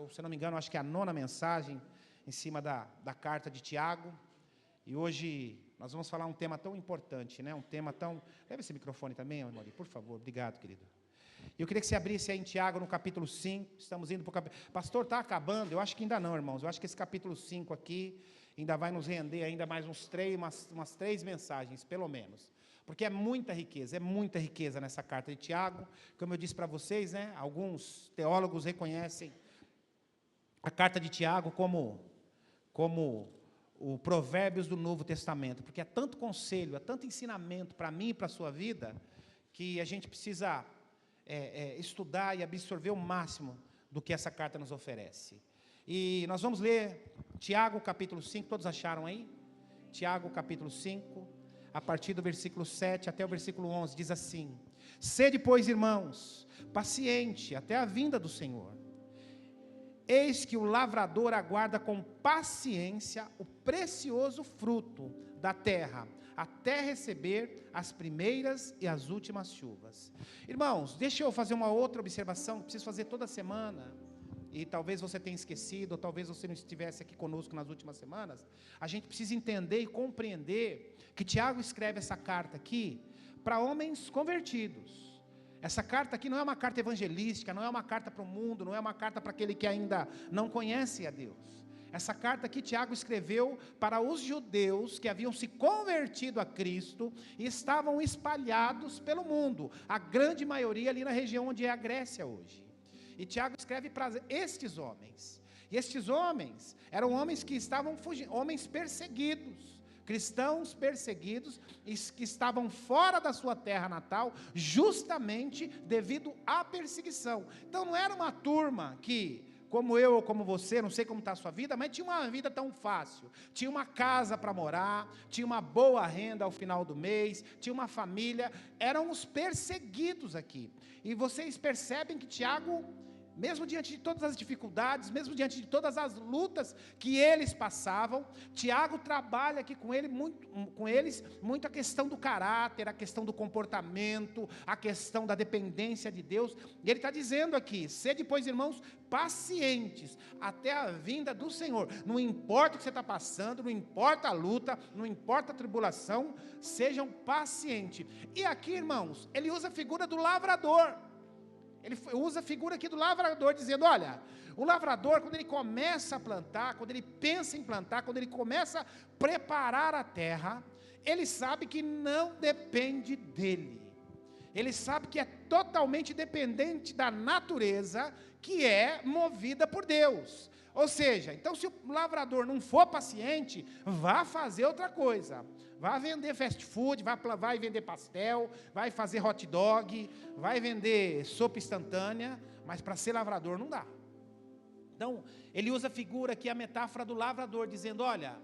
ou se não me engano, acho que é a 9ª mensagem em cima da carta de Tiago. E hoje nós vamos falar um tema tão importante, né? Um tema tão... Leva esse microfone também, Amori, por favor. Obrigado, querido. Eu queria que você abrisse aí em Tiago, no capítulo 5. Estamos indo para o capítulo... Pastor, está acabando? Eu acho que ainda não, irmãos. Eu acho que esse capítulo 5 aqui ainda vai nos render ainda mais umas 3 mensagens, pelo menos. Porque é muita riqueza nessa carta de Tiago. Como eu disse para vocês, né? Alguns teólogos reconhecem a carta de Tiago como o Provérbios do Novo Testamento, porque é tanto conselho, é tanto ensinamento para mim e para a sua vida, que a gente precisa estudar e absorver o máximo do que essa carta nos oferece. E nós vamos ler Tiago capítulo 5, todos acharam aí? Tiago capítulo 5, a partir do versículo 7 até o versículo 11, diz assim: Sede, pois, irmãos, paciente até a vinda do Senhor. Eis que o lavrador aguarda com paciência o precioso fruto da terra, até receber as primeiras e as últimas chuvas. Irmãos, deixa eu fazer uma outra observação, que preciso fazer toda semana, e talvez você tenha esquecido, ou talvez você não estivesse aqui conosco nas últimas semanas. A gente precisa entender e compreender que Tiago escreve essa carta aqui para homens convertidos. Essa carta aqui não é uma carta evangelística, não é uma carta para o mundo, não é uma carta para aquele que ainda não conhece a Deus. Essa carta aqui Tiago escreveu para os judeus que haviam se convertido a Cristo e estavam espalhados pelo mundo, a grande maioria ali na região onde é a Grécia hoje. E Tiago escreve para estes homens. E estes homens eram homens que estavam fugindo, homens perseguidos. Cristãos perseguidos, que estavam fora da sua terra natal, justamente devido à perseguição. Então não era uma turma que, como eu ou como você, não sei como está a sua vida, mas tinha uma vida tão fácil. Tinha uma casa para morar, tinha uma boa renda ao final do mês, tinha uma família. Eram os perseguidos aqui. E vocês percebem que Tiago, mesmo diante de todas as dificuldades, mesmo diante de todas as lutas que eles passavam, Tiago trabalha aqui com eles muito a questão do caráter, a questão do comportamento, a questão da dependência de Deus. E ele está dizendo aqui: sede, pois, irmãos, pacientes até a vinda do Senhor. Não importa o que você está passando, não importa a luta, não importa a tribulação, sejam pacientes. E aqui, irmãos, ele usa a figura do lavrador. Ele usa a figura aqui do lavrador, dizendo: olha, o lavrador, quando ele começa a plantar, quando ele pensa em plantar, quando ele começa a preparar a terra, ele sabe que não depende dele. Ele sabe que é totalmente dependente da natureza, que é movida por Deus. Ou seja, então se o lavrador não for paciente, vá fazer outra coisa. Vai vender fast food, vai vender pastel, vai fazer hot dog, vai vender sopa instantânea, mas para ser lavrador não dá. Então, ele usa a figura aqui, a metáfora do lavrador, dizendo: olha,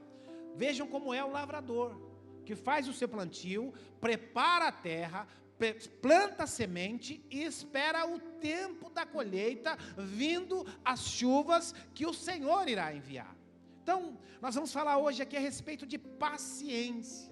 vejam como é o lavrador, que faz o seu plantio, prepara a terra, planta a semente e espera o tempo da colheita, vindo as chuvas que o Senhor irá enviar. Então, nós vamos falar hoje aqui a respeito de paciência,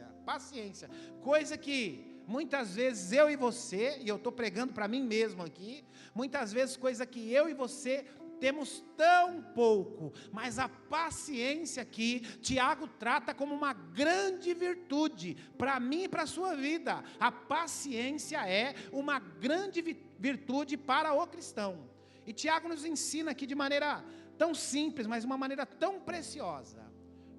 coisa que muitas vezes eu e você, e eu estou pregando para mim mesmo aqui, muitas vezes coisa que eu e você temos tão pouco, mas a paciência aqui, Tiago trata como uma grande virtude, para mim e para a sua vida. A paciência é uma grande virtude para o cristão, e Tiago nos ensina aqui de maneira tão simples, mas uma maneira tão preciosa,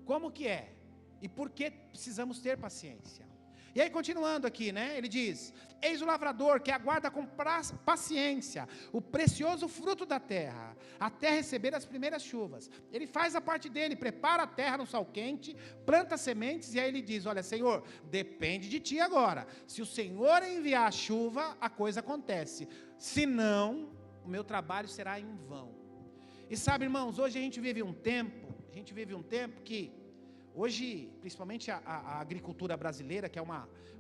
como que é, e por que precisamos ter paciência. E aí, continuando aqui, né, ele diz: eis o lavrador que aguarda com paciência o precioso fruto da terra, até receber as primeiras chuvas. Ele faz a parte dele, prepara a terra no sol quente, planta sementes, e aí ele diz: olha, Senhor, depende de ti agora. Se o Senhor enviar a chuva, a coisa acontece, senão o meu trabalho será em vão. E sabe, irmãos, hoje a gente vive um tempo que, hoje, principalmente a agricultura brasileira, que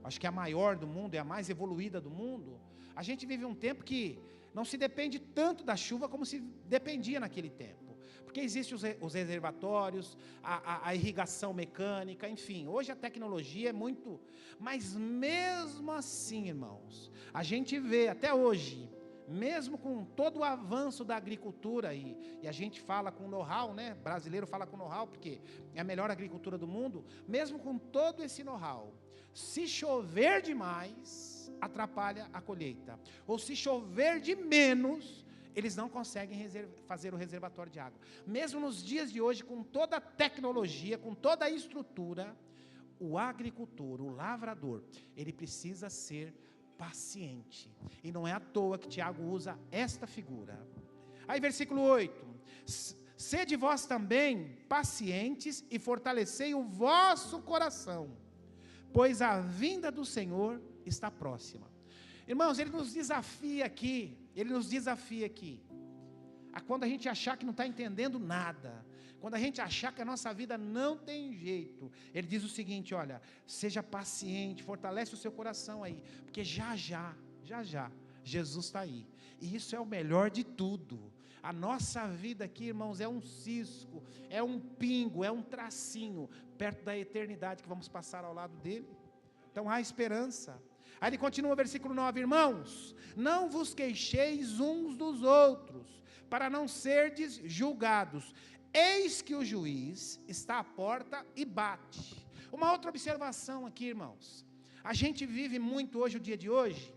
acho que é a maior do mundo, é a mais evoluída do mundo, a gente vive um tempo que não se depende tanto da chuva como se dependia naquele tempo, porque existem os reservatórios, a irrigação mecânica, enfim, hoje a tecnologia é muito, mas mesmo assim, irmãos, a gente vê até hoje, mesmo com todo o avanço da agricultura, e a gente fala com know-how, né? Brasileiro fala com know-how, porque é a melhor agricultura do mundo, mesmo com todo esse know-how, se chover demais, atrapalha a colheita, ou se chover de menos, eles não conseguem fazer o reservatório de água. Mesmo nos dias de hoje, com toda a tecnologia, com toda a estrutura, o agricultor, o lavrador, ele precisa ser paciente. E não é à toa que Tiago usa esta figura. Aí versículo 8. Sede vós também pacientes e fortalecei o vosso coração, pois a vinda do Senhor está próxima. Irmãos, ele nos desafia aqui, a quando a gente achar que não está entendendo nada, quando a gente achar que a nossa vida não tem jeito, ele diz o seguinte: olha, seja paciente, fortalece o seu coração aí, porque já já, Jesus está aí, e isso é o melhor de tudo. A nossa vida aqui, irmãos, é um cisco, é um pingo, é um tracinho, perto da eternidade que vamos passar ao lado dele. Então há esperança. Aí ele continua, versículo 9: irmãos, não vos queixeis uns dos outros, para não serdes julgados. Eis que o juiz está à porta e bate. Uma outra observação aqui, irmãos. A gente vive muito hoje, o dia de hoje,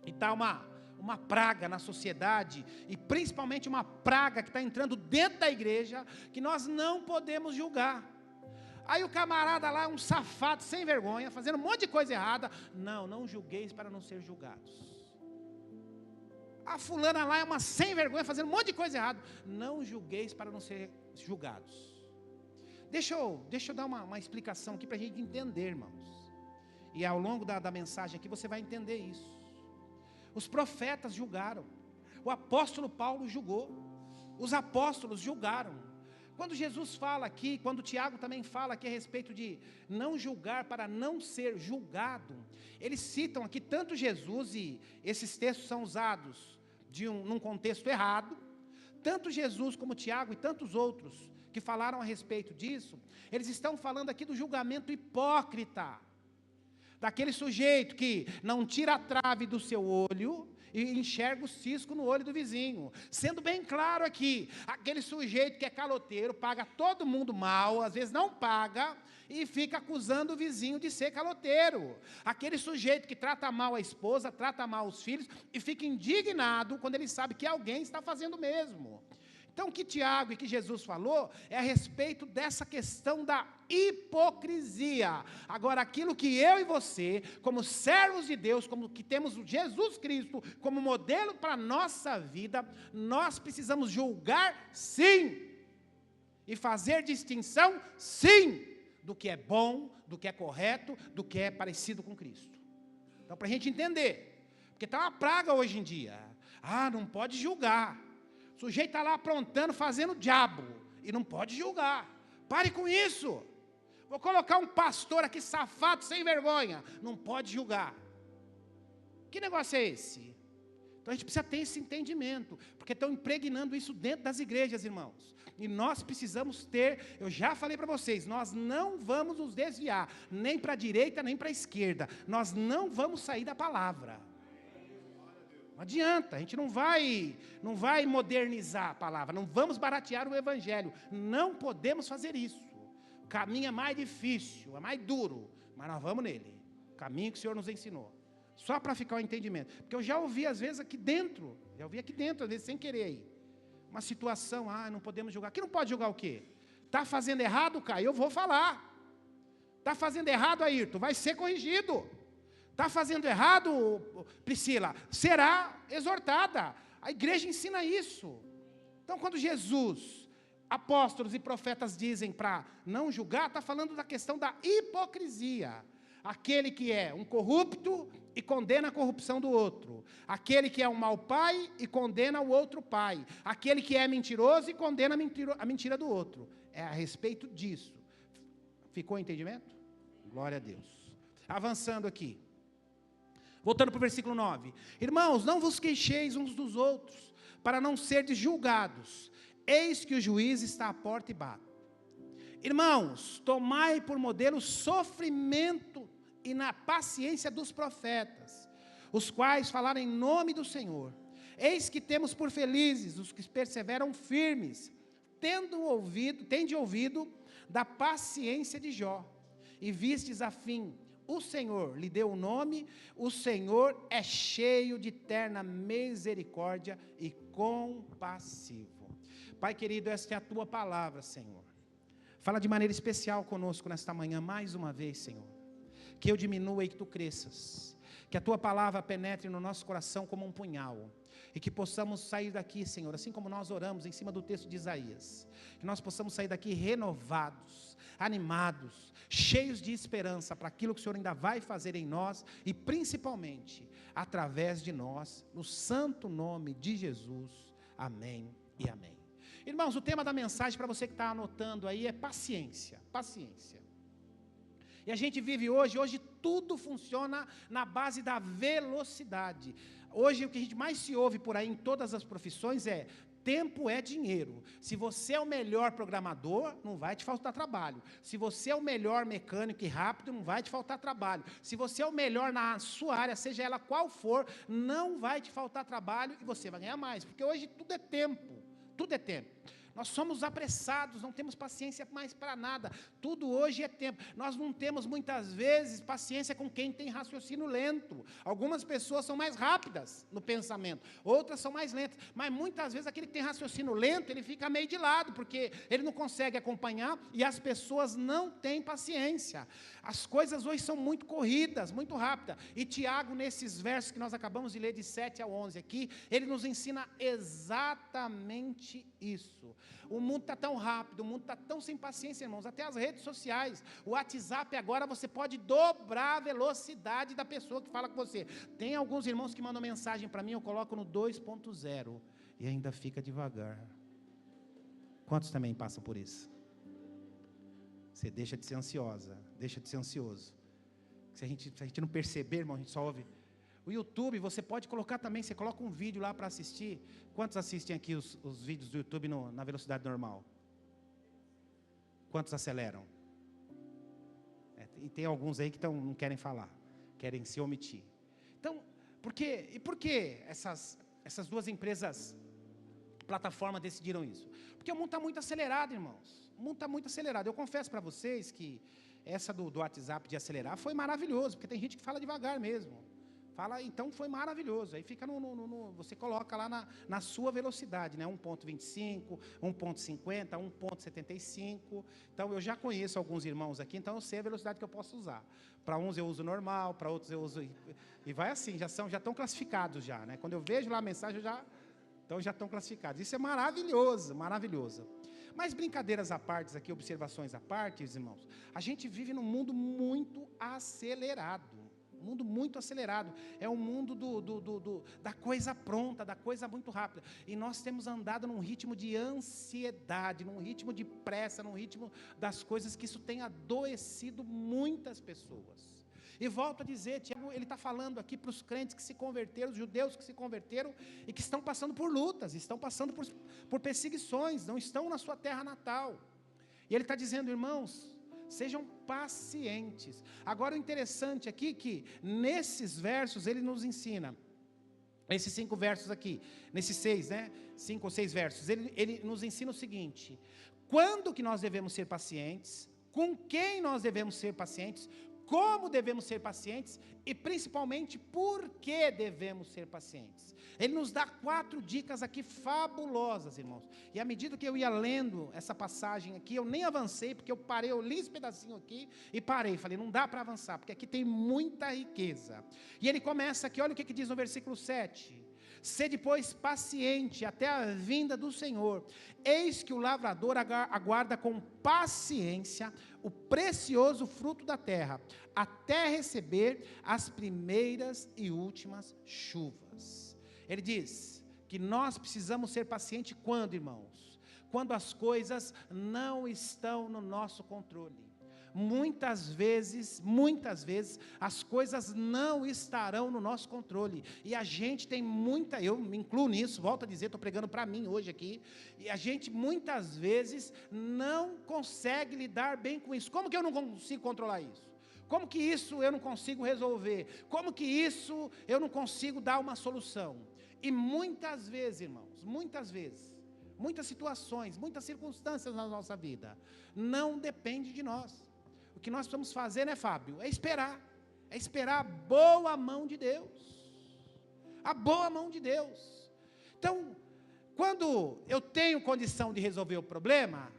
e está uma praga na sociedade, e principalmente uma praga que está entrando dentro da igreja, que nós não podemos julgar. Aí o camarada lá, um safado sem vergonha, fazendo um monte de coisa errada. Não julgueis para não ser julgados. A fulana lá é uma sem vergonha, fazendo um monte de coisa errada. Não julgueis para não ser julgados. Deixa eu dar uma explicação aqui para a gente entender, irmãos. E ao longo da mensagem aqui você vai entender isso. Os profetas julgaram. O apóstolo Paulo julgou. Os apóstolos julgaram. Quando Jesus fala aqui, quando Tiago também fala aqui a respeito de não julgar para não ser julgado, eles citam aqui tanto Jesus, e esses textos são usados num contexto errado, tanto Jesus como Tiago e tantos outros que falaram a respeito disso, eles estão falando aqui do julgamento hipócrita, daquele sujeito que não tira a trave do seu olho e enxerga o cisco no olho do vizinho. Sendo bem claro aqui, aquele sujeito que é caloteiro, paga todo mundo mal, às vezes não paga, e fica acusando o vizinho de ser caloteiro. Aquele sujeito que trata mal a esposa, trata mal os filhos, e fica indignado quando ele sabe que alguém está fazendo o mesmo. Então, o que Tiago e que Jesus falou é a respeito dessa questão da hipocrisia. Agora, aquilo que eu e você, como servos de Deus, como que temos Jesus Cristo como modelo para a nossa vida, nós precisamos julgar sim, e fazer distinção sim, do que é bom, do que é correto, do que é parecido com Cristo. Então, para a gente entender, porque está uma praga hoje em dia, não pode julgar. O sujeito está lá aprontando, fazendo diabo, e não pode julgar. Pare com isso. Vou colocar um pastor aqui safado, sem vergonha, não pode julgar. Que negócio é esse? Então a gente precisa ter esse entendimento, porque estão impregnando isso dentro das igrejas, irmãos. E nós precisamos ter, eu já falei para vocês, nós não vamos nos desviar, nem para a direita, nem para a esquerda. Nós não vamos sair da palavra. Não adianta, a gente não vai modernizar a palavra, não vamos baratear o evangelho, não podemos fazer isso. O caminho é mais difícil, é mais duro, mas nós vamos nele, o caminho que o Senhor nos ensinou, só para ficar o entendimento, porque eu já ouvi às vezes aqui dentro, às vezes sem querer aí, uma situação, não podemos julgar. Aqui não pode julgar o quê? Está fazendo errado, Caio? Eu vou falar. Está fazendo errado, Ayrton? Vai ser corrigido. Está fazendo errado, Priscila? Será exortada. A igreja ensina isso. Então, quando Jesus, apóstolos e profetas dizem para não julgar, está falando da questão da hipocrisia. Aquele que é um corrupto e condena a corrupção do outro. Aquele que é um mau pai e condena o outro pai. Aquele que é mentiroso e condena a mentira do outro. É a respeito disso. Ficou o entendimento? Glória a Deus. Avançando aqui. Voltando para o versículo 9. Irmãos, não vos queixeis uns dos outros, para não serdes julgados. Eis que o juiz está à porta e bate. Irmãos, tomai por modelo o sofrimento e na paciência dos profetas, os quais falaram em nome do Senhor. Eis que temos por felizes os que perseveram firmes, tende ouvido da paciência de Jó, e vistes a fim, o Senhor lhe deu o nome, o Senhor é cheio de terna misericórdia e compassivo. Pai querido, esta é a tua palavra, Senhor. Fala de maneira especial conosco nesta manhã, mais uma vez, Senhor. Que eu diminua e que tu cresças. Que a tua palavra penetre no nosso coração como um punhal. E que possamos sair daqui, Senhor, assim como nós oramos em cima do texto de Isaías. Que nós possamos sair daqui renovados, animados, cheios de esperança para aquilo que o Senhor ainda vai fazer em nós. E principalmente, através de nós, no santo nome de Jesus. Amém e amém. Irmãos, o tema da mensagem, para você que está anotando aí, é paciência. Paciência. E a gente vive hoje tudo funciona na base da velocidade. Hoje o que a gente mais se ouve por aí em todas as profissões é: tempo é dinheiro. Se você é o melhor programador, não vai te faltar trabalho. Se você é o melhor mecânico e rápido, não vai te faltar trabalho. Se você é o melhor na sua área, seja ela qual for, não vai te faltar trabalho e você vai ganhar mais. Porque hoje tudo é tempo. Tudo é tempo. Nós somos apressados, não temos paciência mais para nada. Tudo hoje é tempo. Nós não temos muitas vezes paciência com quem tem raciocínio lento. Algumas pessoas são mais rápidas no pensamento, outras são mais lentas. Mas muitas vezes aquele que tem raciocínio lento, ele fica meio de lado, porque ele não consegue acompanhar e as pessoas não têm paciência. As coisas hoje são muito corridas, muito rápidas. E Tiago, nesses versos que nós acabamos de ler, de 7 a 11 aqui, ele nos ensina exatamente isso. O mundo está tão rápido, o mundo está tão sem paciência, irmãos, até as redes sociais, o WhatsApp agora você pode dobrar a velocidade da pessoa que fala com você. Tem alguns irmãos que mandam mensagem para mim, eu coloco no 2.0 e ainda fica devagar. Quantos também passam por isso? Você deixa de ser ansiosa, deixa de ser ansioso. Se a gente não perceber, irmão, a gente só ouve. O YouTube, você pode colocar também, você coloca um vídeo lá para assistir. Quantos assistem aqui os vídeos do YouTube na velocidade normal? Quantos aceleram? E tem alguns aí que não querem falar, querem se omitir. Então, por que essas duas empresas, plataforma, decidiram isso? Porque o mundo está muito acelerado, irmãos. O mundo está muito acelerado. Eu confesso para vocês que essa do WhatsApp de acelerar foi maravilhoso, porque tem gente que fala devagar mesmo. Então foi maravilhoso. Aí fica você coloca lá na sua velocidade, né? 1.25, 1.50, 1.75. Então eu já conheço alguns irmãos aqui, então eu sei a velocidade que eu posso usar. Para uns eu uso normal, para outros eu uso. E vai assim, já estão classificados já, né? Quando eu vejo lá a mensagem, já estão classificados. Isso é maravilhoso, maravilhoso. Mas brincadeiras à parte aqui, observações à parte, irmãos, a gente vive num mundo muito acelerado. Um mundo muito acelerado, é um mundo da coisa pronta, da coisa muito rápida, e nós temos andado num ritmo de ansiedade, num ritmo de pressa, num ritmo das coisas, que isso tem adoecido muitas pessoas. E volto a dizer, Tiago, ele está falando aqui para os crentes que se converteram, os judeus que se converteram e que estão passando por lutas, estão passando por perseguições, não estão na sua terra natal, e ele está dizendo: irmãos, sejam pacientes. Agora o interessante aqui é que nesses versos ele nos ensina, esses 5 versos aqui, nesses 6, né? 5 ou 6 versos, ele nos ensina o seguinte: quando que nós devemos ser pacientes, com quem nós devemos ser pacientes, como devemos ser pacientes e principalmente por que devemos ser pacientes. Ele nos dá 4 dicas aqui fabulosas, irmãos. E à medida que eu ia lendo essa passagem aqui, eu nem avancei, porque eu li esse pedacinho aqui e parei. Falei, não dá para avançar, porque aqui tem muita riqueza. E ele começa aqui, olha o que diz no versículo 7. Sede, pois, paciente até a vinda do Senhor. Eis que o lavrador aguarda com paciência o precioso fruto da terra, até receber as primeiras e últimas chuvas. Ele diz que nós precisamos ser pacientes quando, irmãos? Quando as coisas não estão no nosso controle. Muitas vezes, as coisas não estarão no nosso controle, e a gente tem eu me incluo nisso, volto a dizer, estou pregando para mim hoje aqui, e a gente muitas vezes não consegue lidar bem com isso. Como que eu não consigo controlar isso? Como que isso eu não consigo resolver? Como que isso eu não consigo dar uma solução? E muitas vezes, irmãos, muitas situações, muitas circunstâncias na nossa vida, não depende de nós. O que nós precisamos fazer, né, Fábio? É esperar a boa mão de Deus, a boa mão de Deus. Então, quando eu tenho condição de resolver o problema,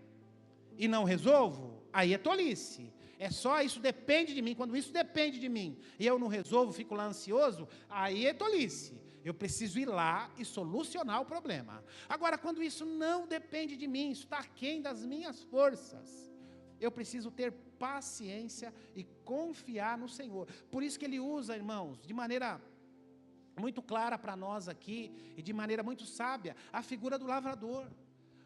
e não resolvo, aí é tolice. É só isso depende de mim. Quando isso depende de mim e eu não resolvo, fico lá ansioso, aí é tolice. Eu preciso ir lá e solucionar o problema. Agora, quando isso não depende de mim, isso está aquém das minhas forças, eu preciso ter paciência e confiar no Senhor. Por isso que ele usa, irmãos, de maneira muito clara para nós aqui, e de maneira muito sábia, a figura do lavrador.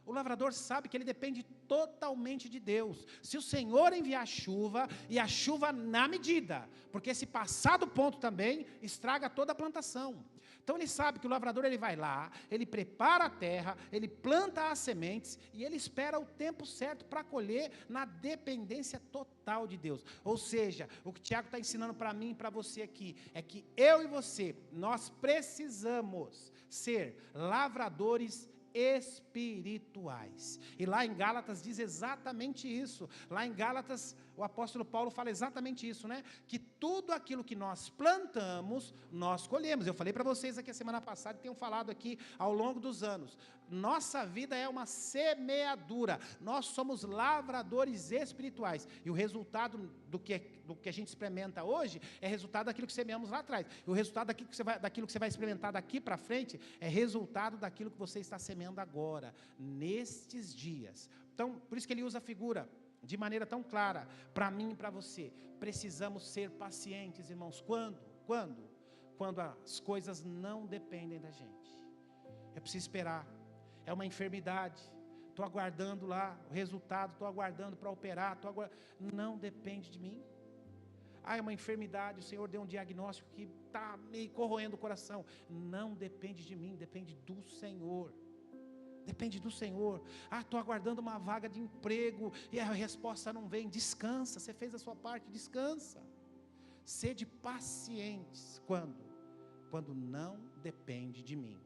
O lavrador sabe que ele depende totalmente de Deus. Se o Senhor enviar chuva, e a chuva na medida, porque se passar do ponto também, estraga toda a plantação. Então ele sabe que o lavrador, ele vai lá, ele prepara a terra, ele planta as sementes, e ele espera o tempo certo para colher, na dependência total de Deus. Ou seja, o que o Tiago está ensinando para mim e para você aqui, é que eu e você, nós precisamos ser lavradores espirituais. E lá em Gálatas diz exatamente isso. Lá em Gálatas o apóstolo Paulo fala exatamente isso, né? Que tudo aquilo que nós plantamos, nós colhemos. Eu falei para vocês aqui a semana passada, e tenho falado aqui ao longo dos anos. Nossa vida é uma semeadura. Nós somos lavradores espirituais. E o resultado do que a gente experimenta hoje é resultado daquilo que semeamos lá atrás. E o resultado daquilo que você vai experimentar daqui para frente é resultado daquilo que você está semeando agora, nestes dias. Então, por isso que ele usa a figura de maneira tão clara, para mim e para você. Precisamos ser pacientes, irmãos. Quando? Quando as coisas não dependem da gente. É preciso esperar. É uma enfermidade. Estou aguardando lá o resultado, estou aguardando para operar, não depende de mim. É uma enfermidade, o Senhor deu um diagnóstico que está me corroendo o coração. Não depende de mim, depende do Senhor. Depende do Senhor. Estou aguardando uma vaga de emprego e a resposta não vem. Descansa, você fez a sua parte, descansa. Sede pacientes. Quando não depende de mim.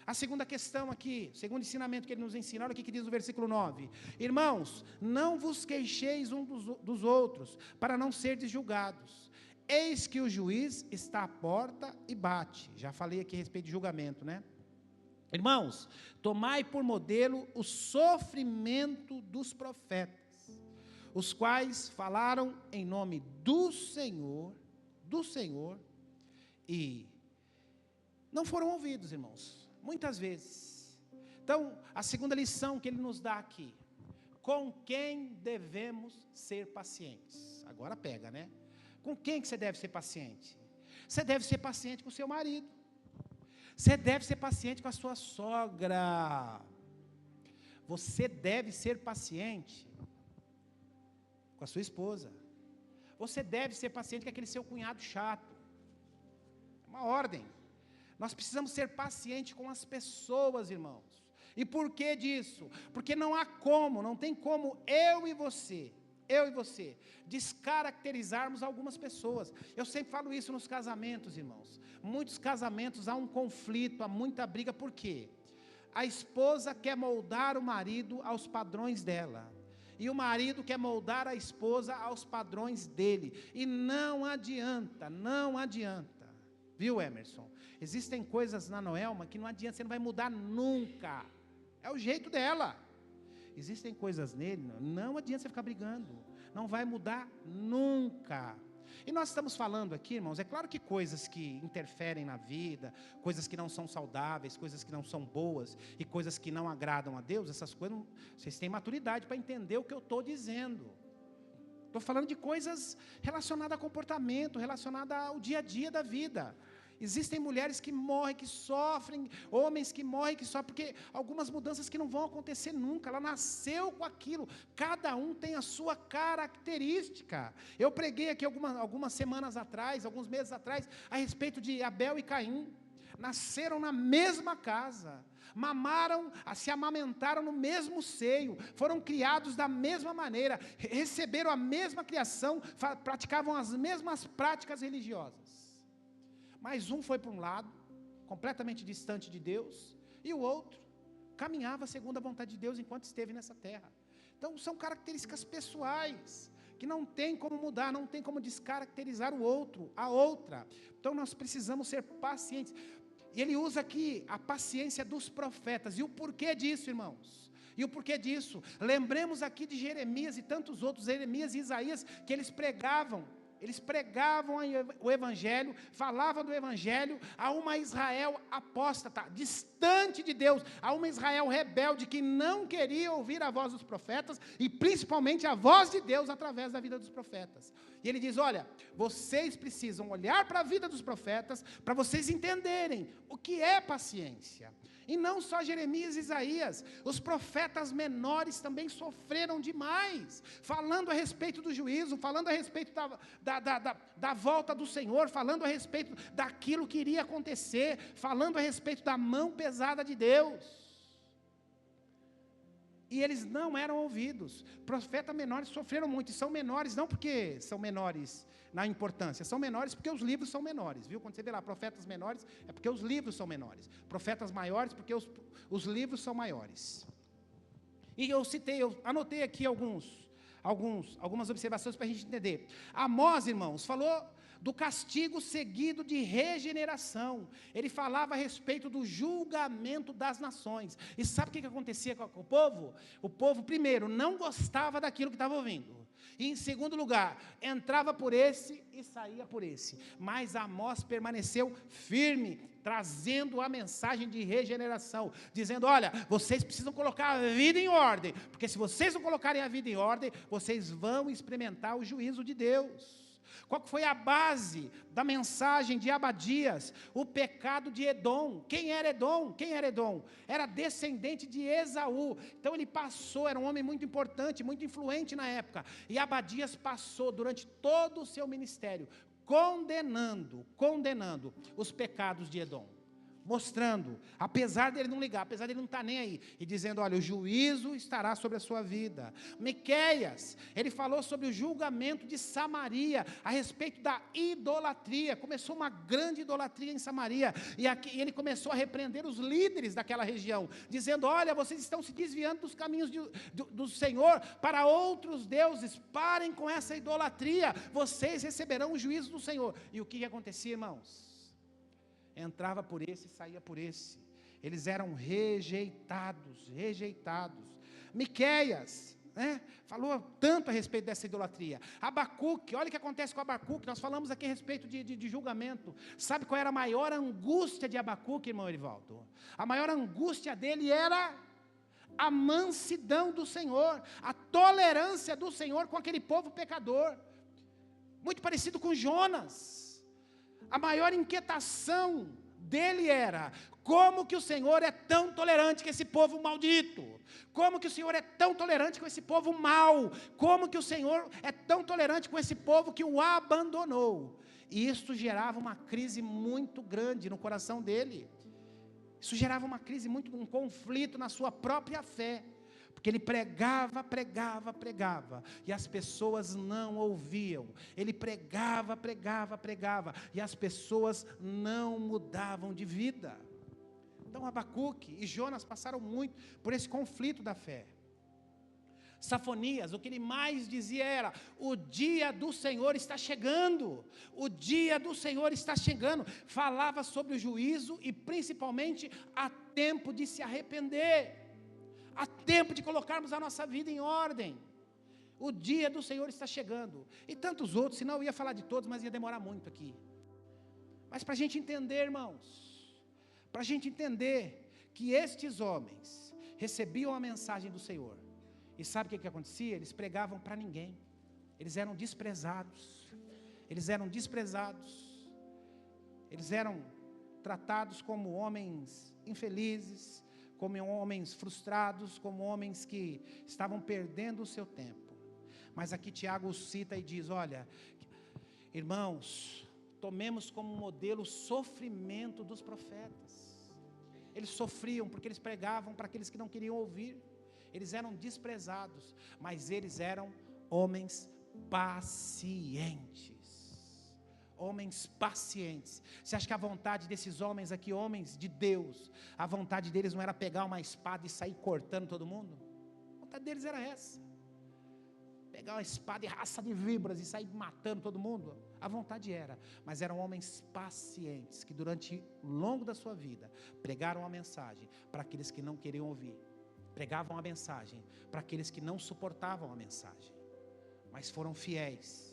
A segunda questão aqui, o segundo ensinamento que ele nos ensina, olha o que diz no versículo 9. Irmãos, não vos queixeis uns dos outros, para não serdes julgados. Eis que o juiz está à porta e bate. Já falei aqui a respeito de julgamento, né? Irmãos, tomai por modelo o sofrimento dos profetas, os quais falaram em nome do Senhor, e não foram ouvidos, irmãos, muitas vezes. Então, a segunda lição que ele nos dá aqui, com quem devemos ser pacientes? Agora pega, né? Com quem que você deve ser paciente? Você deve ser paciente com o seu marido. Você deve ser paciente com a sua sogra. Você deve ser paciente com a sua esposa. Você deve ser paciente com aquele seu cunhado chato. É uma ordem. Nós precisamos ser pacientes com as pessoas, irmãos. E por que disso? Porque não tem como eu e você, descaracterizarmos algumas pessoas. Eu sempre falo isso nos casamentos, irmãos. Muitos casamentos há um conflito, há muita briga. Por quê? A esposa quer moldar o marido aos padrões dela, e o marido quer moldar a esposa aos padrões dele, e não adianta. Viu, Emerson? Existem coisas na Noelma que não adianta, você não vai mudar nunca, é o jeito dela. Existem coisas nele, não adianta você ficar brigando, não vai mudar nunca. E nós estamos falando aqui, irmãos, é claro que coisas que interferem na vida, coisas que não são saudáveis, coisas que não são boas, e coisas que não agradam a Deus, essas coisas, vocês têm maturidade para entender o que eu estou dizendo. Estou falando de coisas relacionadas a comportamento, relacionadas ao dia a dia da vida. Existem mulheres que morrem, que sofrem, homens que morrem, que sofrem, porque algumas mudanças que não vão acontecer nunca. Ela nasceu com aquilo, cada um tem a sua característica. Eu preguei aqui algumas semanas atrás, alguns meses atrás, a respeito de Abel e Caim. Nasceram na mesma casa, se amamentaram no mesmo seio, foram criados da mesma maneira, receberam a mesma criação, praticavam as mesmas práticas religiosas. Mas um foi para um lado, completamente distante de Deus, e o outro caminhava segundo a vontade de Deus enquanto esteve nessa terra. Então são características pessoais, que não tem como mudar, não tem como descaracterizar o outro, a outra. Então nós precisamos ser pacientes. E ele usa aqui a paciência dos profetas. E o porquê disso, irmãos? E o porquê disso? Lembremos aqui de Jeremias e tantos outros, Jeremias e Isaías, que eles pregavam o evangelho, falavam do evangelho a uma Israel apóstata, distante de Deus, a uma Israel rebelde que não queria ouvir a voz dos profetas e principalmente a voz de Deus através da vida dos profetas. E ele diz: olha, vocês precisam olhar para a vida dos profetas para vocês entenderem o que é paciência. E não só Jeremias e Isaías, os profetas menores também sofreram demais, falando a respeito do juízo, falando a respeito da volta do Senhor, falando a respeito daquilo que iria acontecer, falando a respeito da mão pesada de Deus. E eles não eram ouvidos. Profetas menores sofreram muito, e são menores não porque são menores na importância, são menores porque os livros são menores, viu? Quando você vê lá profetas menores, é porque os livros são menores. Profetas maiores, porque os livros são maiores. E eu anotei aqui algumas observações para a gente entender. Amós, irmãos, falou do castigo seguido de regeneração. Ele falava a respeito do julgamento das nações. E sabe o que acontecia com o povo? O povo, primeiro, não gostava daquilo que estava ouvindo. E em segundo lugar, entrava por esse e saía por esse. Mas Amós permaneceu firme, trazendo a mensagem de regeneração, dizendo: olha, vocês precisam colocar a vida em ordem, porque se vocês não colocarem a vida em ordem, vocês vão experimentar o juízo de Deus. Qual foi a base da mensagem de Abadias? O pecado de Edom. Quem era Edom? Era descendente de Esaú. Então ele passou, era um homem muito importante, muito influente na época. E Abadias passou durante todo o seu ministério, condenando os pecados de Edom. Mostrando, apesar dele não ligar, apesar dele não estar nem aí, e dizendo: olha, o juízo estará sobre a sua vida. Miqueias, ele falou sobre o julgamento de Samaria, a respeito da idolatria. Começou uma grande idolatria em Samaria, e ele começou a repreender os líderes daquela região, dizendo: olha, vocês estão se desviando dos caminhos do Senhor para outros deuses, parem com essa idolatria, vocês receberão o juízo do Senhor. E o que acontecia, irmãos? Entrava por esse e saía por esse. Eles eram rejeitados. Miqueias, falou tanto a respeito dessa idolatria. Abacuque, olha o que acontece com Abacuque. Nós falamos aqui a respeito de julgamento. Sabe qual era a maior angústia de Abacuque, irmão Erivaldo? A maior angústia dele era a mansidão do Senhor, a tolerância do Senhor com aquele povo pecador. Muito parecido com Jonas. A maior inquietação dele era: como que o Senhor é tão tolerante com esse povo maldito? Como que o Senhor é tão tolerante com esse povo mau? Como que o Senhor é tão tolerante com esse povo que o abandonou? E isso gerava uma crise muito grande no coração dele. Isso gerava uma crise, um conflito na sua própria fé. Porque ele pregava, e as pessoas não ouviam. Ele pregava, e as pessoas não mudavam de vida. Então Abacuque e Jonas passaram muito por esse conflito da fé. Safonias, o que ele mais dizia era: o dia do Senhor está chegando, o dia do Senhor está chegando. Falava sobre o juízo e principalmente há tempo de se arrepender. Há tempo de colocarmos a nossa vida em ordem. O dia do Senhor está chegando. E tantos outros, senão eu ia falar de todos, mas ia demorar muito aqui. Mas para a gente entender, irmãos, para a gente entender que estes homens recebiam a mensagem do Senhor. E sabe o que acontecia? Eles pregavam para ninguém. Eles eram desprezados. Eles eram tratados como homens infelizes, como homens frustrados, como homens que estavam perdendo o seu tempo. Mas aqui Tiago cita e diz: olha, irmãos, tomemos como modelo o sofrimento dos profetas. Eles sofriam porque eles pregavam para aqueles que não queriam ouvir. Eles eram desprezados, mas eles eram homens pacientes. homens pacientes. Você acha que a vontade desses homens aqui, homens de Deus, a vontade deles não era pegar uma espada e sair cortando todo mundo? A vontade deles era essa. Pegar uma espada e raça de víboras e sair matando todo mundo? A vontade era. Mas eram homens pacientes, que durante o longo da sua vida, pregaram a mensagem para aqueles que não queriam ouvir. Pregavam a mensagem para aqueles que não suportavam a mensagem. Mas foram fiéis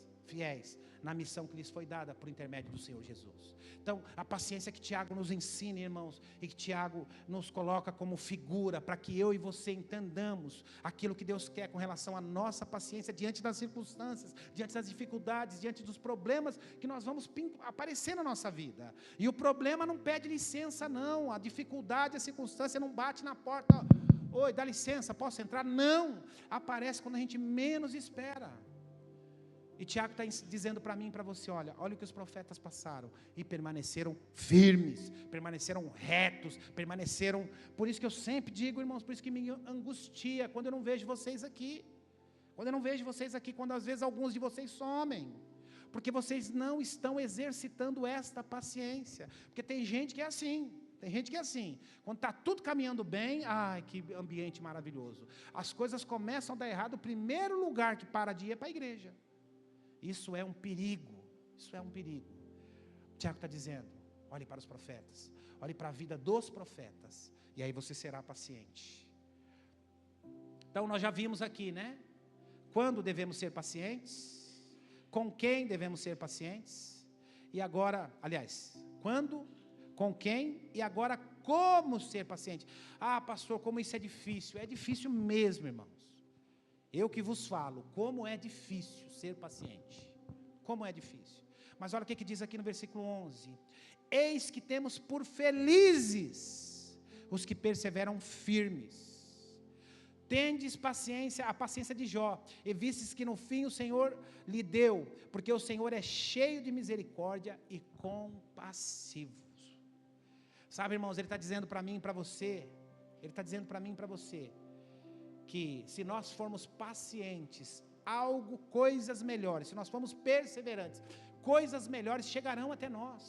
na missão que lhes foi dada por intermédio do Senhor Jesus. Então, a paciência que Tiago nos ensina, irmãos, e que Tiago nos coloca como figura, para que eu e você entendamos aquilo que Deus quer com relação à nossa paciência diante das circunstâncias, diante das dificuldades, diante dos problemas que nós vamos aparecer na nossa vida. E o problema não pede licença não, a dificuldade, a circunstância não bate na porta, oi, dá licença, posso entrar? Não, aparece quando a gente menos espera. E Tiago está dizendo para mim e para você, olha o que os profetas passaram, e permaneceram firmes, permaneceram retos, permaneceram, por isso que eu sempre digo, irmãos, por isso que me angustia, quando eu não vejo vocês aqui, quando às vezes alguns de vocês somem, porque vocês não estão exercitando esta paciência, porque tem gente que é assim, quando está tudo caminhando bem, ai que ambiente maravilhoso, as coisas começam a dar errado, o primeiro lugar que para de ir é para a igreja. Isso é um perigo, Tiago está dizendo, olhe para os profetas, olhe para a vida dos profetas, e aí você será paciente. Então nós já vimos aqui, né? Quando devemos ser pacientes, com quem devemos ser pacientes, e agora, aliás, quando, com quem, e agora como ser paciente. Ah, pastor, como isso é difícil mesmo, irmãos. Eu que vos falo, como é difícil ser paciente, como é difícil. Mas olha o que diz aqui no versículo 11: eis que temos por felizes os que perseveram firmes. Tendes paciência, a paciência de Jó, e vistes que no fim o Senhor lhe deu, porque o Senhor é cheio de misericórdia e compassivo. Sabe, irmãos, Ele está dizendo para mim e para você, que se nós formos pacientes, coisas melhores, se nós formos perseverantes, coisas melhores chegarão até nós.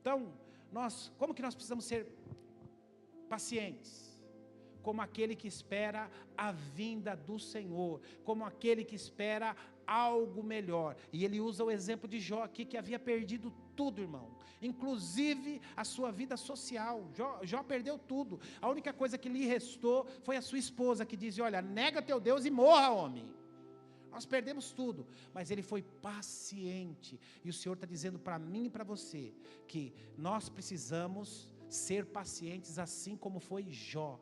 Então, como que nós precisamos ser pacientes? Como aquele que espera a vinda do Senhor, como aquele que espera algo melhor. E ele usa o exemplo de Jó aqui, que havia perdido tudo, irmão, inclusive a sua vida social. Jó perdeu tudo, a única coisa que lhe restou foi a sua esposa, que diz, olha, nega teu Deus e morra, homem. Nós perdemos tudo, mas ele foi paciente, e o Senhor está dizendo para mim e para você, que nós precisamos ser pacientes, assim como foi Jó.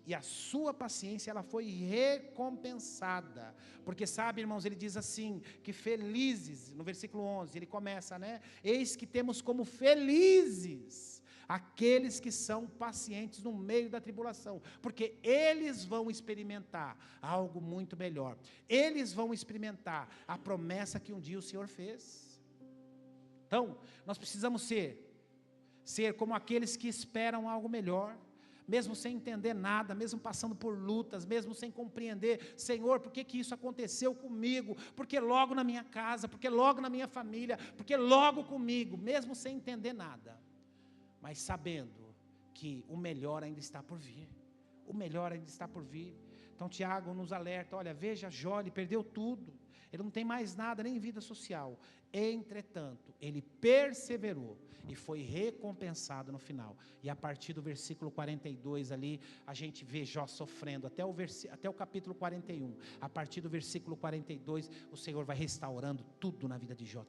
E a sua paciência, ela foi recompensada, porque sabe, irmãos, ele diz assim, que felizes, no versículo 11, ele começa, né, eis que temos como felizes aqueles que são pacientes no meio da tribulação, porque eles vão experimentar algo muito melhor, eles vão experimentar a promessa que um dia o Senhor fez. Então, nós precisamos ser como aqueles que esperam algo melhor, mesmo sem entender nada, mesmo passando por lutas, mesmo sem compreender, Senhor, por que isso aconteceu comigo, porque logo na minha casa, porque logo na minha família, porque logo comigo, mesmo sem entender nada, mas sabendo que o melhor ainda está por vir, Então Tiago nos alerta, olha, veja Jó, ele perdeu tudo, ele não tem mais nada, nem vida social, entretanto, ele perseverou, e foi recompensado no final, e a partir do versículo 42 ali, a gente vê Jó sofrendo, até o capítulo 41, a partir do versículo 42, o Senhor vai restaurando tudo na vida de Jó,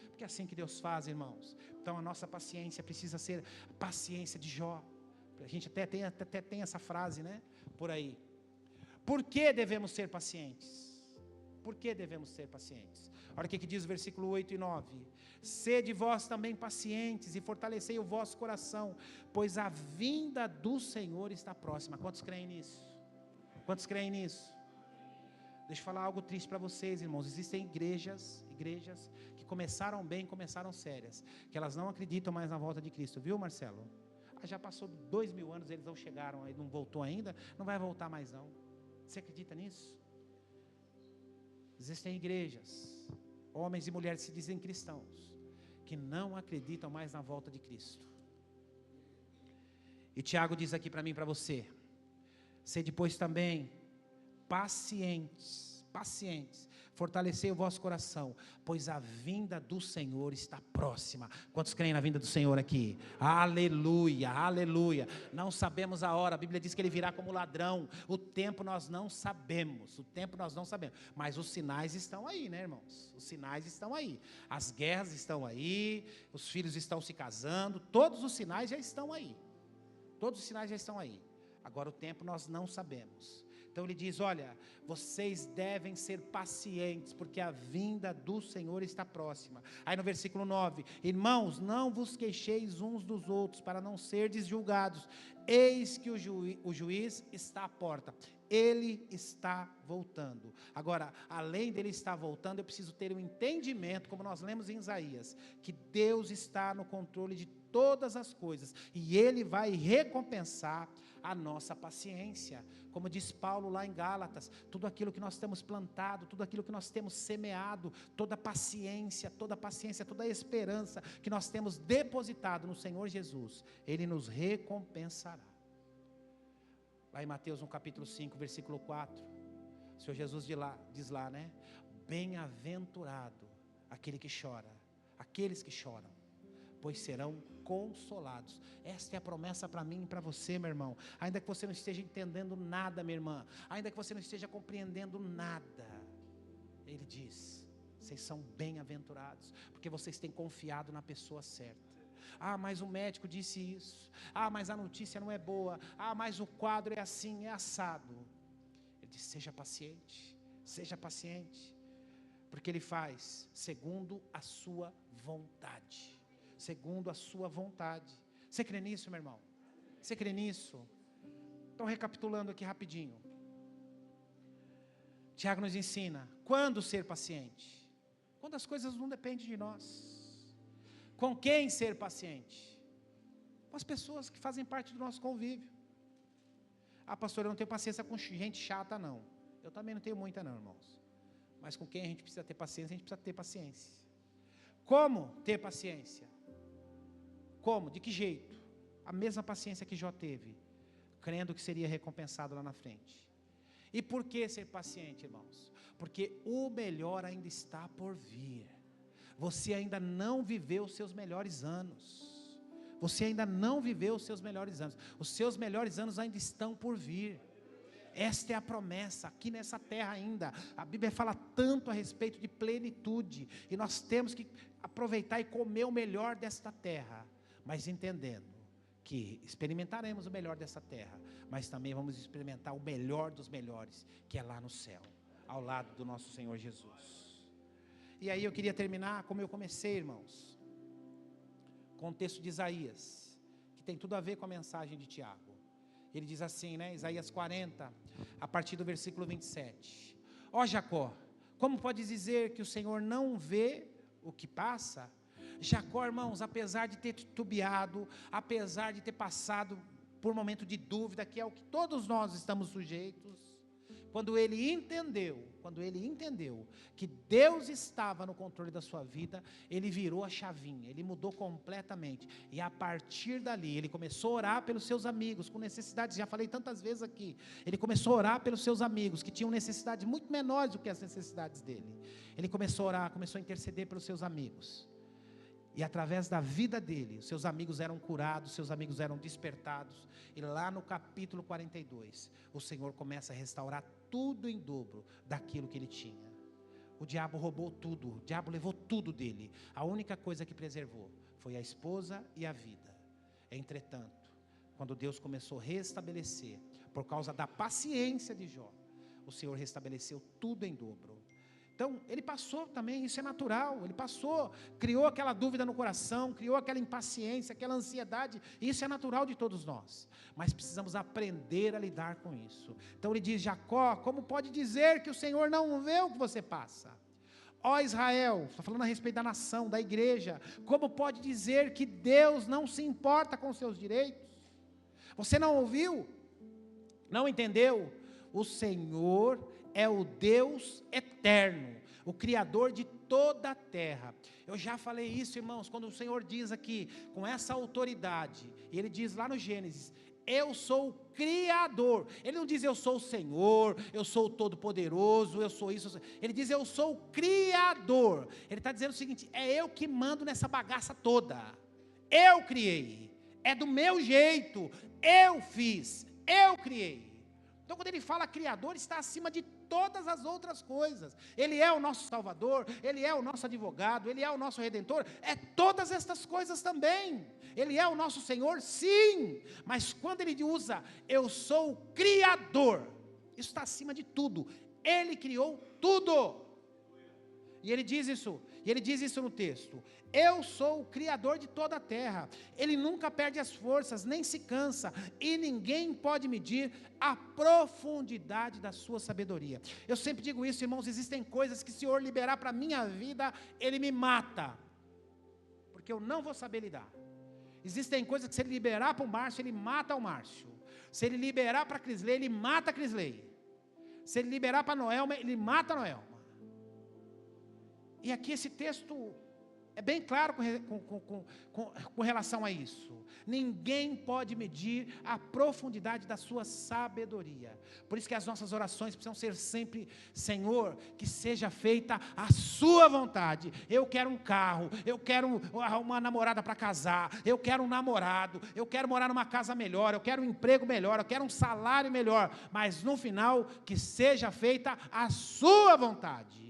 porque é assim que Deus faz, irmãos. Então a nossa paciência precisa ser a paciência de Jó, a gente até tem essa frase, né, por aí. Por que devemos ser pacientes? Olha o que diz o versículo 8 e 9. Sede vós também pacientes e fortalecei o vosso coração, pois a vinda do Senhor está próxima. Quantos creem nisso? Deixa eu falar algo triste para vocês, irmãos. Existem igrejas que começaram bem, começaram sérias, que elas não acreditam mais na volta de Cristo, viu, Marcelo? Já passou 2000 anos, eles não chegaram, não voltou ainda, não vai voltar mais não. Você acredita nisso? Existem igrejas homens e mulheres que se dizem cristãos, que não acreditam mais na volta de Cristo. E Tiago diz aqui para mim e para você: sede, pois, também pacientes, fortalecei o vosso coração, pois a vinda do Senhor está próxima. Quantos creem na vinda do Senhor aqui? Aleluia, aleluia. Não sabemos a hora, a Bíblia diz que Ele virá como ladrão. O tempo nós não sabemos, mas os sinais estão aí, né, irmãos? Os sinais estão aí, as guerras estão aí, os filhos estão se casando, todos os sinais já estão aí, agora o tempo nós não sabemos. Então ele diz: olha, vocês devem ser pacientes, porque a vinda do Senhor está próxima. Aí no versículo 9: irmãos, não vos queixeis uns dos outros, para não serdes julgados. Eis que o juiz está à porta. Ele está voltando. Agora, além dele estar voltando, eu preciso ter um entendimento, como nós lemos em Isaías, que Deus está no controle de todas as coisas, e Ele vai recompensar a nossa paciência. Como diz Paulo lá em Gálatas: tudo aquilo que nós temos plantado, tudo aquilo que nós temos semeado, toda paciência, toda a esperança que nós temos depositado no Senhor Jesus, Ele nos recompensará. Lá em Mateus, no capítulo 5, versículo 4, o Senhor Jesus diz lá, né? Bem-aventurado aqueles que choram, pois serão consolados. Esta é a promessa para mim e para você, meu irmão. Ainda que você não esteja entendendo nada, minha irmã, ainda que você não esteja compreendendo nada, Ele diz: vocês são bem-aventurados, porque vocês têm confiado na pessoa certa. Ah, mas o médico disse isso. Ah, mas a notícia não é boa. Ah, mas o quadro é assim, é assado. Ele diz: seja paciente, porque Ele faz segundo a sua vontade. Você crê nisso, meu irmão? Você crê nisso? Então, recapitulando aqui rapidinho, Tiago nos ensina quando ser paciente, quando as coisas não dependem de nós. Com quem ser paciente? Com as pessoas que fazem parte do nosso convívio. Ah, pastor, eu não tenho paciência com gente chata, não. Eu também não tenho muita, não, irmãos. Mas com quem a gente precisa ter paciência, a gente precisa ter paciência. Como ter paciência? Como? De que jeito? A mesma paciência que Jó teve, crendo que seria recompensado lá na frente. E por que ser paciente, irmãos? Porque o melhor ainda está por vir. Você ainda não viveu os seus melhores anos. Os seus melhores anos ainda estão por vir. Esta é a promessa, aqui nessa terra ainda. A Bíblia fala tanto a respeito de plenitude, e nós temos que aproveitar e comer o melhor desta terra, mas entendendo que experimentaremos o melhor dessa terra, mas também vamos experimentar o melhor dos melhores, que é lá no céu, ao lado do nosso Senhor Jesus. E aí eu queria terminar como eu comecei, irmãos, com o texto de Isaías, que tem tudo a ver com a mensagem de Tiago. Ele diz assim, né? Isaías 40, a partir do versículo 27. Ó Jacó, como pode dizer que o Senhor não vê o que passa? Jacó, irmãos, apesar de ter titubeado, apesar de ter passado por um momento de dúvida, que é o que todos nós estamos sujeitos, quando ele entendeu que Deus estava no controle da sua vida, ele virou a chavinha, ele mudou completamente, e a partir dali, ele começou a orar pelos seus amigos, com necessidades, já falei tantas vezes aqui, ele começou a orar pelos seus amigos, que tinham necessidades muito menores do que as necessidades dele. Ele começou a orar, começou a interceder pelos seus amigos, e através da vida dele, os seus amigos eram curados, seus amigos eram despertados, e lá no capítulo 42, o Senhor começa a restaurar tudo em dobro daquilo que ele tinha. O diabo roubou tudo, o diabo levou tudo dele, a única coisa que preservou foi a esposa e a vida. Entretanto, quando Deus começou a restabelecer, por causa da paciência de Jó, o Senhor restabeleceu tudo em dobro. Então, ele passou também, isso é natural, ele passou, criou aquela dúvida no coração, criou aquela impaciência, aquela ansiedade, isso é natural de todos nós, mas precisamos aprender a lidar com isso. Então ele diz: Jacó, como pode dizer que o Senhor não vê o que você passa? Ó Israel, está falando a respeito da nação, da igreja, como pode dizer que Deus não se importa com os seus direitos? Você não ouviu? Não entendeu? O Senhor é o Deus eterno, o Criador de toda a terra. Eu já falei isso, irmãos, quando o Senhor diz aqui, com essa autoridade, e Ele diz lá no Gênesis, eu sou o Criador. Ele não diz eu sou o Senhor, eu sou o Todo-Poderoso, eu sou isso. Ele diz eu sou o Criador. Ele está dizendo o seguinte, é eu que mando nessa bagaça toda. Eu criei, é do meu jeito, eu fiz, eu criei. Então quando ele fala Criador, está acima de todas as outras coisas. Ele é o nosso Salvador, Ele é o nosso advogado, Ele é o nosso Redentor, é todas estas coisas também. Ele é o nosso Senhor, sim, mas quando Ele usa, eu sou o Criador, isso está acima de tudo, Ele criou tudo. E Ele diz isso no texto, eu sou o Criador de toda a terra, Ele nunca perde as forças, nem se cansa, e ninguém pode medir a profundidade da sua sabedoria. Eu sempre digo isso, irmãos, existem coisas que se o Senhor liberar para a minha vida, Ele me mata, porque eu não vou saber lidar. Existem coisas que se Ele liberar para o Márcio, Ele mata o Márcio. Se Ele liberar para a Crisley, Ele mata a Crisley. Se Ele liberar para a Noelma, Ele mata a Noelma. E aqui esse texto é bem claro com relação a isso. Ninguém pode medir a profundidade da sua sabedoria. Por isso que as nossas orações precisam ser sempre, Senhor, que seja feita a sua vontade. Eu quero um carro, eu quero uma namorada para casar, eu quero um namorado, eu quero morar numa casa melhor, eu quero um emprego melhor, eu quero um salário melhor. Mas no final, que seja feita a sua vontade.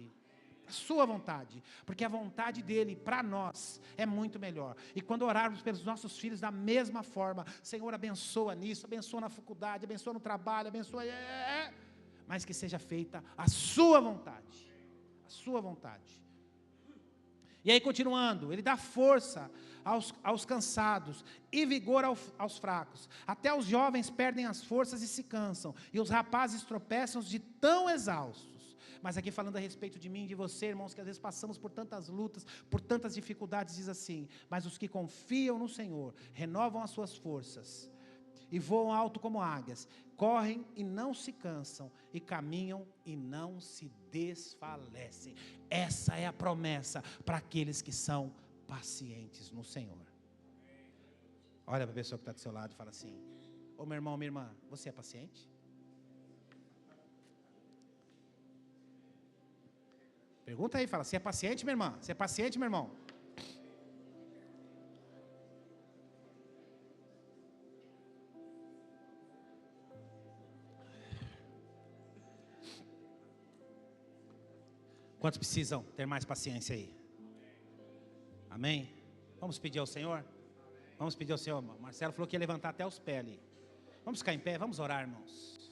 Sua vontade, porque a vontade dele para nós é muito melhor. E quando orarmos pelos nossos filhos da mesma forma, Senhor, abençoa nisso, abençoa na faculdade, abençoa no trabalho, abençoa, mas que seja feita a sua vontade, a sua vontade. E aí continuando, ele dá força aos cansados e vigor aos fracos. Até os jovens perdem as forças e se cansam, e os rapazes tropeçam de tão exaustos. Mas aqui falando a respeito de mim e de você, irmãos, que às vezes passamos por tantas lutas, por tantas dificuldades, diz assim, mas os que confiam no Senhor, renovam as suas forças, e voam alto como águias, correm e não se cansam, e caminham e não se desfalecem. Essa é a promessa para aqueles que são pacientes no Senhor. Olha para a pessoa que está do seu lado e fala assim, ô meu irmão, minha irmã, você é paciente? Pergunta aí, fala, você é paciente, minha irmã? Você é paciente, meu irmão? Quantos precisam ter mais paciência aí? Amém? Vamos pedir ao Senhor? Vamos pedir ao Senhor. Marcelo falou que ia levantar até os pés ali. Vamos ficar em pé, vamos orar, irmãos.